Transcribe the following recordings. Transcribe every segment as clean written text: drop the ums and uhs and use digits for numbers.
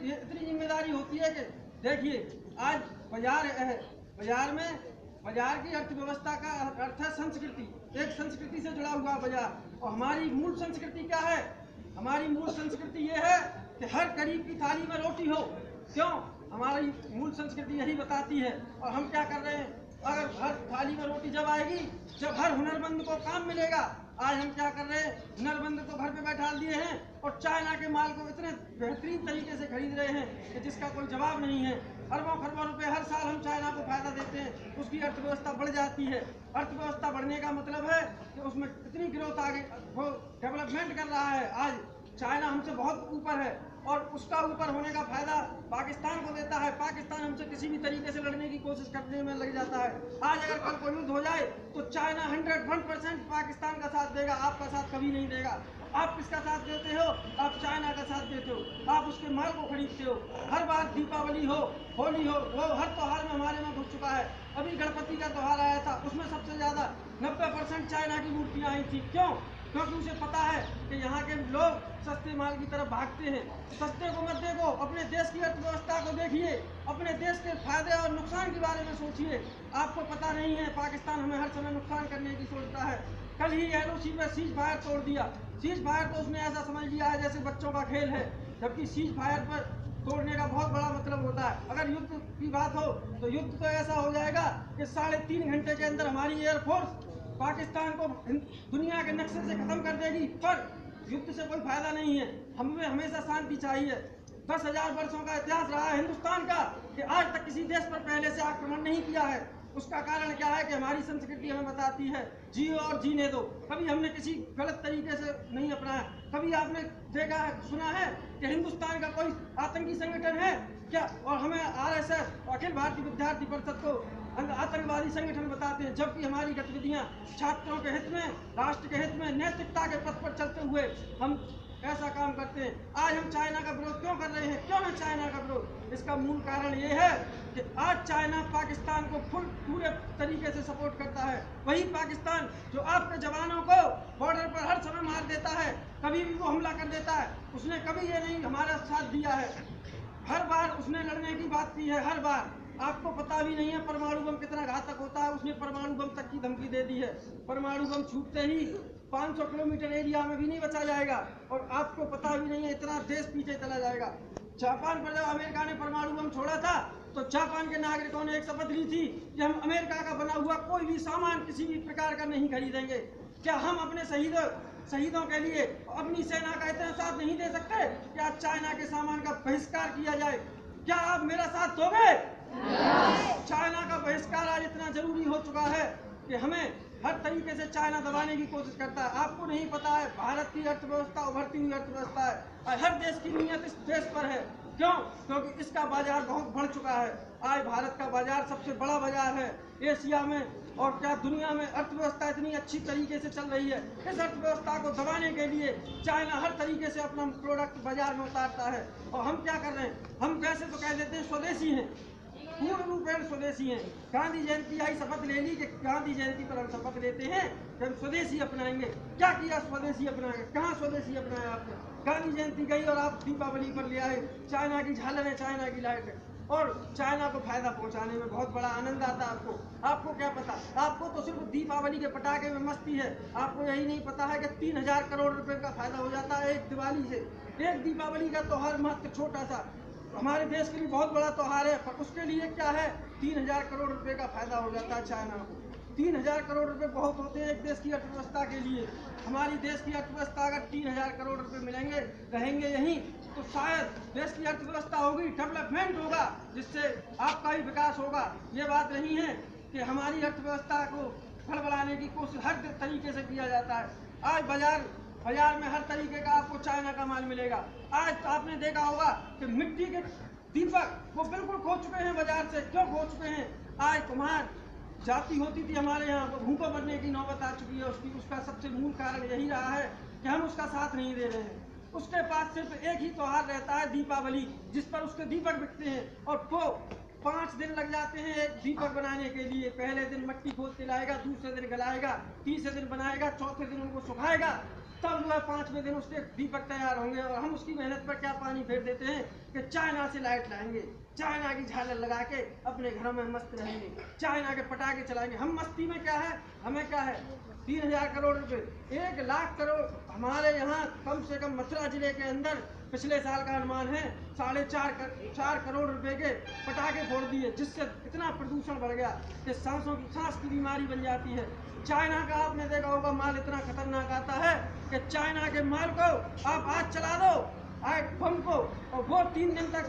ये इतनी जिम्मेदारी होती है कि देखिए आज बाजार है, बाजार की अर्थव्यवस्था का अर्थ है संस्कृति, एक संस्कृति से जुड़ा हुआ बाजार। और हमारी मूल संस्कृति क्या है? हमारी मूल संस्कृति ये है कि हर गरीब की थाली में रोटी हो। क्यों? हमारी मूल संस्कृति यही बताती है। और हम क्या कर रहे हैं? अगर हर थाली में रोटी जब आएगी, जब हर हुनरमंद को काम मिलेगा। आज हम क्या कर रहे हैं? हुनरमंद को घर पे बैठा दिए हैं और चाइना के माल को इतने बेहतरीन तरीके से खरीद रहे हैं कि जिसका कोई जवाब नहीं है। अरबों खरबों रुपए हर साल हम चाइना को फायदा देते हैं, उसकी अर्थव्यवस्था बढ़ जाती है। अर्थव्यवस्था बढ़ने का मतलब है कि उसमें इतनी ग्रोथ आगे वो डेवलपमेंट कर रहा है। आज चाइना हमसे बहुत ऊपर है और उसका ऊपर होने का फायदा पाकिस्तान को देता है। पाकिस्तान हमसे किसी भी तरीके से लड़ने की कोशिश करने में लग जाता है। आज अगर कल कोई युद्ध हो जाए तो चाइना 101% पाकिस्तान का साथ देगा, आपका साथ कभी नहीं देगा। आप किसका साथ देते हो? आप चाइना का साथ देते हो, आप उसके माल को खरीदते हो। हर बार दीपावली हो, होली हो, वो हर त्योहार में हमारे में घुस चुका है। अभी गणपति का त्योहार आया था, उसमें सबसे ज्यादा 90% चाइना की मूर्तियां आई थी। क्यों? क्योंकि उसे पता है कि यहाँ के लोग सस्ते माल की तरफ भागते हैं। सस्ते को मत देखो, अपने देश की अर्थव्यवस्था को देखिए, अपने देश के फायदे और नुकसान के बारे में सोचिए। आपको पता नहीं है पाकिस्तान हमें हर समय नुकसान करने की सोचता है। कल ही LOC पे सीज फायर तोड़ दिया। सीज फायर तो उसने ऐसा समझ लिया है जैसे बच्चों का खेल है, जबकि सीज फायर पर तोड़ने का बहुत बड़ा मतलब होता है। अगर युद्ध की बात हो तो युद्ध तो ऐसा हो जाएगा कि 3.5 घंटे के अंदर हमारी एयरफोर्स पाकिस्तान को दुनिया के नक्शे से खत्म कर देगी। पर युद्ध से कोई फायदा नहीं है, हमें हमेशा शांति चाहिए। 10,000 वर्षों का इतिहास रहा है हिंदुस्तान का कि आज तक किसी देश पर पहले से आक्रमण नहीं किया है। उसका कारण क्या है कि हमारी संस्कृति हमें बताती है जियो और जीने दो। कभी हमने किसी गलत तरीके से नहीं अपनाया। कभी आपने देखा है, सुना है कि हिंदुस्तान का कोई आतंकी संगठन है क्या? और हमें RSS अखिल भारतीय विद्यार्थी परिषद को आतंकवादी संगठन बताते हैं, जबकि हमारी गतिविधियां छात्रों के हित में, राष्ट्र के हित में, नैतिकता के पथ पर चलते हुए हम ऐसा काम करते हैं। आज हम चाइना का विरोध क्यों कर रहे हैं? क्यों है चाइना का विरोध? इसका मूल कारण ये है कि आज चाइना पाकिस्तान को पूरे तरीके से सपोर्ट करता है। वही पाकिस्तान जो आपके जवानों को बॉर्डर पर हर समय मार देता है, कभी भी वो हमला कर देता है, उसने कभी ये नहीं हमारा साथ दिया है। हर बार उसने लड़ने की बात की है, हर बार। आपको पता भी नहीं है परमाणु बम कितना घातक होता है। उसने परमाणु बम तक की धमकी दे दी है। परमाणु बम छूटते ही 500 किलोमीटर एरिया में भी नहीं बचा जाएगा और आपको पता भी नहीं है इतना देश पीछे चला जाएगा। जापान पर जब अमेरिका ने परमाणु बम छोड़ा था तो जापान के नागरिकों ने एक शपथ ली थी कि हम अमेरिका का बना हुआ कोई भी सामान किसी भी प्रकार का नहीं खरीदेंगे। क्या हम अपने शहीदों के लिए अपनी सेना का इतना साथ नहीं दे सकते कि आज चाइना के सामान का बहिष्कार किया जाए? क्या आप मेरा साथ दोगे? चाइना का बहिष्कार आज इतना जरूरी हो चुका है कि हमें हर तरीके से चाइना दबाने की कोशिश करता है। आपको नहीं पता है भारत की अर्थव्यवस्था उभरती हुई अर्थव्यवस्था है और हर देश की नीयत इस देश पर है। क्यों? क्योंकि इसका बाजार बहुत बढ़ चुका है। आज भारत का बाजार सबसे बड़ा बाजार है एशिया में और क्या दुनिया में। अर्थव्यवस्था इतनी अच्छी तरीके से चल रही है, इस अर्थव्यवस्था को दबाने के लिए चाइना हर तरीके से अपना प्रोडक्ट बाजार में उतारता है। और हम क्या कर रहे हैं? हम वैसे तो कह देते हैं स्वदेशी हैं, पूर्ण रूपेण स्वदेशी हैं। गांधी जयंती आई, शपथ ले ली कि गांधी जयंती पर हम शपथ लेते हैं कि हम स्वदेशी अपनाएंगे। क्या किया? स्वदेशी अपनाएंगे। कहाँ स्वदेशी अपनाया आपने? गांधी जयंती गई और आप दीपावली पर ले आए चाइना की झालरें, चाइना की लाइटें, और चाइना को फायदा पहुंचाने में बहुत बड़ा आनंद आता है। आपको क्या पता? आपको तो सिर्फ दीपावली के पटाखे में मस्ती है। आपको यही नहीं पता है कि 3,000 करोड़ रुपए का फायदा हो जाता है एक दिवाली से। एक दीपावली का त्योहार महत्व छोटा सा, हमारे देश के लिए बहुत बड़ा त्योहार है, पर उसके लिए क्या है? 3,000 करोड़ रुपए का फायदा हो जाता है चाइना को। 3,000 करोड़ रुपए बहुत होते हैं एक देश की अर्थव्यवस्था के लिए। हमारी देश की अर्थव्यवस्था अगर 3,000 करोड़ रुपए मिलेंगे, रहेंगे यहीं, तो शायद देश की अर्थव्यवस्था होगी, डेवलपमेंट होगा, जिससे आपका ही विकास होगा। ये बात नहीं है कि हमारी अर्थव्यवस्था को बढ़ाने की कोशिश हर तरीके से किया जाता है। आज बाजार में हर तरीके का आपको चाइना का माल मिलेगा। आज तो आपने देखा होगा कि मिट्टी के दीपक वो बिल्कुल खो चुके हैं बाजार से। क्यों खो चुके हैं? आज कुम्हार जाति होती थी हमारे यहाँ, वो भूखों मरने की नौबत आ चुकी है। उसका सबसे मूल कारण यही रहा है कि हम उसका साथ नहीं दे रहे हैं। उसके पास सिर्फ एक ही त्योहार रहता है, दीपावली, जिस पर उसके दीपक बिकते हैं और वो 5 दिन लग जाते हैं एक दीपक बनाने के लिए। पहले दिन मिट्टी खोद के लाएगा, दूसरे दिन गलाएगा, तीसरे दिन बनाएगा, चौथे दिन उनको सुखाएगा, तब वह 5वें दिन उसके दीपक तैयार होंगे। और हम उसकी मेहनत पर क्या पानी फेर देते हैं कि चाइना से लाइट लाएंगे, चाइना की झालर लगा के अपने घरों में मस्त रहेंगे, चाइना के पटाखे चलाएंगे। हम मस्ती में क्या है, हमें क्या है, 3000 करोड़ रुपए, 1 लाख करोड़ हमारे यहाँ कम से कम मथुरा जिले के अंदर पिछले साल का अनुमान है 4.5 करोड़ रुपए के पटाखे फोड़ दिए, जिससे इतना प्रदूषण बढ़ गया कि सांस की बीमारी बन जाती है। चाइना का आपने देखा होगा माल इतना खतरनाक आता है कि चाइना के माल को आप आज चला दो, आज बम को, और वो 3 दिन तक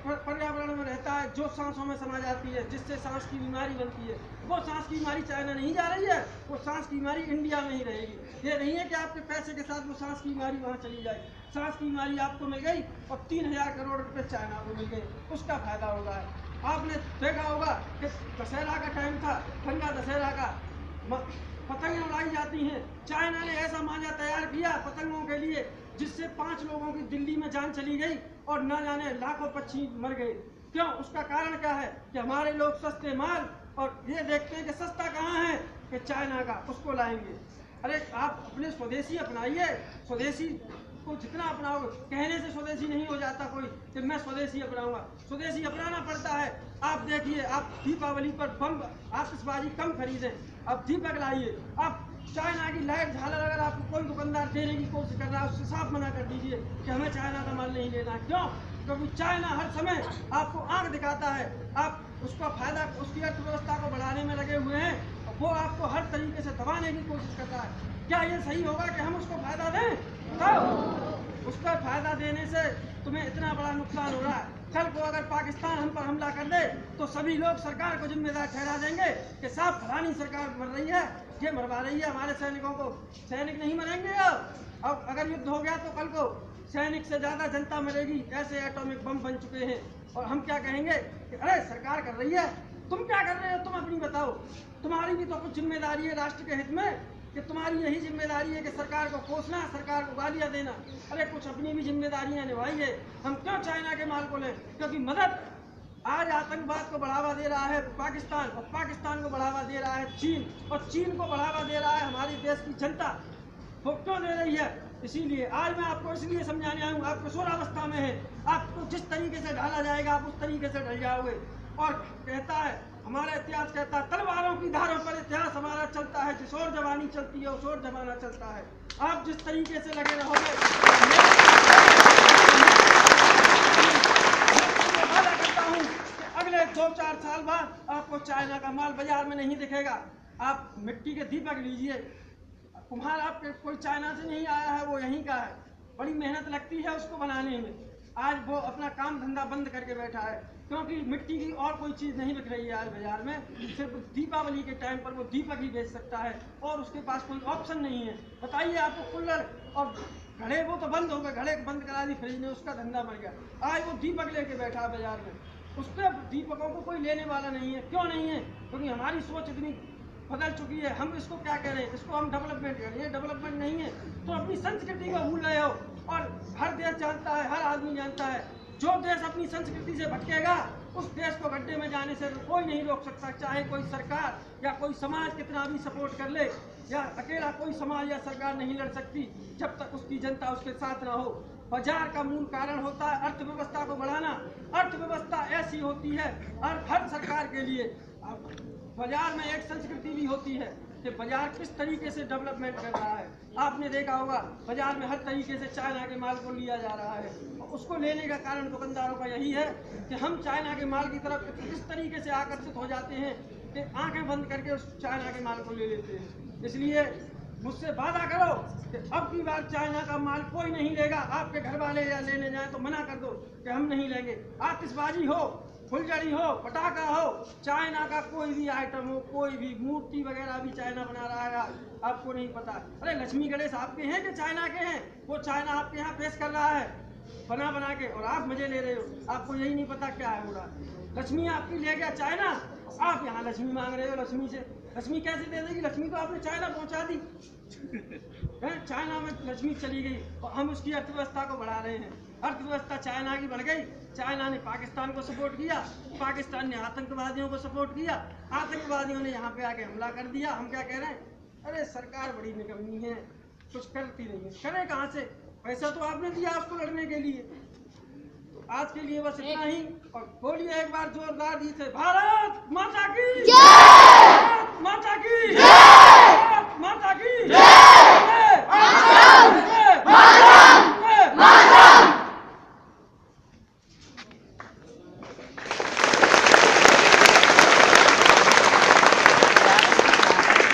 पर्यावरण में रहता है, जो सांसों में समा जाती है, जिससे सांस की बीमारी बनती है। वो सांस की बीमारी चाइना नहीं जा रही है, वो सांस की बीमारी इंडिया में ही रहेगी। ये नहीं है कि आपके पैसे के साथ वो सांस की बीमारी वहाँ चली जाए। सांस की बीमारी आपको मिल गई और 3000 करोड़ रुपए चाइना को मिल गए, उसका फायदा होगा। आपने देखा होगा कि दशहरा का टाइम था, ठंडा दशहरा का, पतंगें उड़ाई जाती हैं। चाइना ने ऐसा मांझा तैयार किया पतंगों के लिए जिससे 5 लोगों की दिल्ली में जान चली गई और न जाने लाखों पक्षी मर गए। क्यों? उसका कारण क्या है कि हमारे लोग सस्ते माल और ये देखते हैं कि सस्ता कहाँ है कि चाइना का, उसको लाएंगे। अरे आप अपने स्वदेशी अपनाइए, स्वदेशी को जितना अपनाओगे, कहने से स्वदेशी नहीं हो जाता कोई कि मैं स्वदेशी अपनाऊंगा, स्वदेशी अपनाना पड़ता है। आप देखिए, आप दीपावली पर बम आतिशबाजी कम खरीदें, आप दीपक लाइए। आप चाइना की लाइट झालर अगर आपको कोई दुकानदार देने की कोशिश कर रहा है, उससे साफ मना कर दीजिए कि हमें चाइना का माल नहीं लेना। क्यों? क्योंकि चाइना हर समय आपको आंख दिखाता है, आप उसका फायदा, उसकी अर्थव्यवस्था को बढ़ाने में लगे हुए हैं, वो आपको हर तरीके से दबाने की कोशिश करता है। क्या ये सही होगा कि हम उसको फायदा दें? तो उसका फायदा देने से तुम्हें इतना बड़ा नुकसान हो रहा है। कल को अगर पाकिस्तान हम पर हमला कर दे तो सभी लोग सरकार को जिम्मेदार ठहरा देंगे कि साहब फलानी सरकार मर रही है, ये मरवा रही है हमारे सैनिकों को। सैनिक नहीं मरेंगे। अब अगर युद्ध हो गया तो कल को सैनिक से ज्यादा जनता मरेगी। ऐसे एटॉमिक बम बन चुके हैं और हम क्या कहेंगे कि अरे सरकार कर रही है, तुम क्या कर रहे हो, तुम अपनी बताओ। तुम्हारी भी तो कुछ जिम्मेदारी है राष्ट्र के हित में, कि तुम्हारी यही जिम्मेदारी है कि सरकार को कोसना, सरकार को गालियां देना। अरे कुछ अपनी भी जिम्मेदारियां निभाइए। हम क्यों चाइना के माल को लें? क्योंकि मदद आज आतंकवाद को बढ़ावा दे रहा है पाकिस्तान, और पाकिस्तान को बढ़ावा दे रहा है चीन, और चीन को बढ़ावा दे रहा है हमारी देश की जनता। वो क्यों दे रही है? इसीलिए आज मैं आपको इसलिए समझाने आया हूँ, आप किशोरावस्था में है, आपको जिस तरीके से ढाला जाएगा आप उस तरीके से ढल जाओगे। और कहता है हमारा इतिहास कहता है, तलवारों की धारों पर इतिहास हमारा चलता है, जिस ओर जवानी चलती है उस ओर जमाना चलता है। आप जिस तरीके से लगे रहोगे, मैं वादा करता हूँ कि अगले 2-4 साल बाद आपको चाइना का माल बाजार में नहीं दिखेगा। आप मिट्टी के दीपक लीजिए, कुम्हार आपके कोई चाइना से नहीं आया है, वो यहीं का है, बड़ी मेहनत लगती है उसको बनाने में। आज वो अपना काम धंधा बंद करके बैठा है क्योंकि मिट्टी की और कोई चीज़ नहीं बिक रही है आज बाजार में। सिर्फ दीपावली के टाइम पर वो दीपक ही बेच सकता है और उसके पास कोई ऑप्शन नहीं है। बताइए, आपको कूलर और घड़े वो तो बंद हो गए, घड़े बंद करा दी फ्रिज ने, उसका धंधा मर गया। आज वो दीपक लेके बैठा है बाजार में, उसके दीपकों को कोई लेने वाला नहीं है। क्यों नहीं है? क्योंकि हमारी सोच इतनी बदल चुकी है। हम इसको क्या कह रहे हैं, इसको हम डेवलपमेंट कह रहे हैं। डेवलपमेंट नहीं है तो अपनी संस्कृति को भूल रहे हो। और हर देश जानता है, हर आदमी जानता है, जो देश अपनी संस्कृति से भटकेगा उस देश को गड्ढे में जाने से कोई नहीं रोक सकता। चाहे कोई सरकार या कोई समाज कितना भी सपोर्ट कर ले, या अकेला कोई समाज या सरकार नहीं लड़ सकती जब तक उसकी जनता उसके साथ ना हो। बाजार का मूल कारण होता है अर्थव्यवस्था को बढ़ाना। अर्थव्यवस्था ऐसी होती है और हर सरकार के लिए बाजार में एक संस्कृति भी होती है कि बाजार किस तरीके से डेवलपमेंट कर रहा है। आपने देखा होगा बाजार में हर तरीके से चाइना के माल को लिया जा रहा है, और उसको लेने का कारण दुकानदारों का यही है कि हम चाइना के माल की तरफ किस तरीके से आकर्षित हो जाते हैं कि आंखें बंद करके उस चाइना के माल को ले लेते हैं। इसलिए मुझसे वादा करो कि अब की बार चाइना का माल कोई नहीं लेगा। आपके घर वाले या लेने जाए तो मना कर दो कि हम नहीं लेंगे। आतिशबाजी हो, फुलझड़ी हो, पटाखा हो, चाइना का कोई भी आइटम हो, कोई भी मूर्ति वगैरह भी चाइना बना रहा है, आपको नहीं पता। अरे लक्ष्मी गणेश आपके हैं कि चाइना के हैं? वो चाइना आपके यहाँ पेश कर रहा है बना के, और आप मजे ले रहे हो। आपको यही नहीं पता क्या है हो रहा। लक्ष्मी आपकी ले गया चाइना, आप यहाँ लक्ष्मी मांग रहे हो। लक्ष्मी से लक्ष्मी कैसे दे देगी? लक्ष्मी तो आपने चाइना पहुँचा दी। चाइना में लक्ष्मी चली गई और हम उसकी अर्थव्यवस्था को बढ़ा रहे हैं। अर्थव्यवस्था चाइना की बढ़ गई। चाइना ने पाकिस्तान को सपोर्ट किया, पाकिस्तान ने आतंकवादियों को सपोर्ट किया, आतंकवादियों ने यहाँ पे आके हमला कर दिया। हम क्या कह रहे हैं? अरे सरकार बड़ी निकम्मी है, कुछ करती नहीं है। करे कहाँ से? पैसा तो आपने दिया उसको लड़ने के लिए। आज के लिए बस इतना ही, और बोलिए एक बार जोरदार जी से, भारत माता की जय।